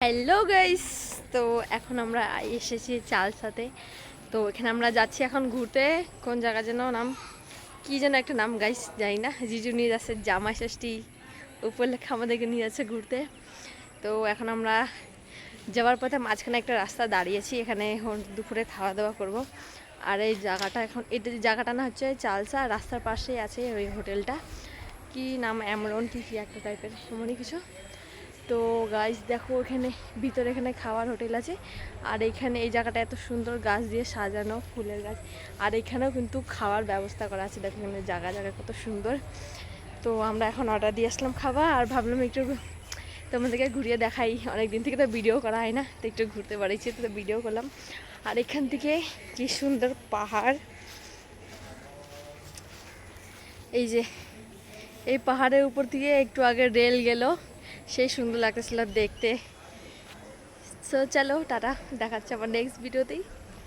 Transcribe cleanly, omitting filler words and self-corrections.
Hello guys. তো এখন আমরা এসেছি চালসাতে। তো এখানে আমরা যাচ্ছি এখন ঘুরতে। কোন জায়গা যেন নাম, কি যেন একটা নাম গাইস, জানি না। জিজু নিয়ে যাচ্ছে, জামাই ষষ্ঠী উপলক্ষে আমাদেরকে নিয়ে যাচ্ছে ঘুরতে। তো এখন আমরা যাওয়ার পথে মাঝখানে একটা রাস্তা দাঁড়িয়েছি, এখানে দুপুরে খাওয়া দাওয়া করব। আর এই জায়গাটা এখন এটা জায়গাটা না হচ্ছে চালসা, রাস্তার পাশেই আছে ওই হোটেলটা, কি নাম এমরন কি কি একটা টাইপের এমনই কিছু। তো গাছ দেখো, এখানে ভিতরে এখানে খাওয়ার হোটেল আছে। আর এইখানে এই জায়গাটা এত সুন্দর গাছ দিয়ে সাজানো, ফুলের গাছ। আর এখানেও কিন্তু খাওয়ার ব্যবস্থা করা আছে, দেখো এখানে জায়গা জায়গা কত সুন্দর। তো আমরা এখন অর্ডার দিয়ে আসলাম খাবার, আর ভাবলাম একটু তোমাদেরকে ঘুরিয়ে দেখাই। অনেক দিন থেকে তো ভিডিও করা হয় না, তো একটু ঘুরতে পারিছি, তো ভিডিও করলাম। আর এখান থেকে কি সুন্দর পাহাড়, এই যে এই পাহাড়ের উপর থেকে একটু আগে রেল গেল, সেই সুন্দর লাগতেছিল দেখতে। সো চলো টাটা, দেখাচ্ছে আবার নেক্সট ভিডিওতেই।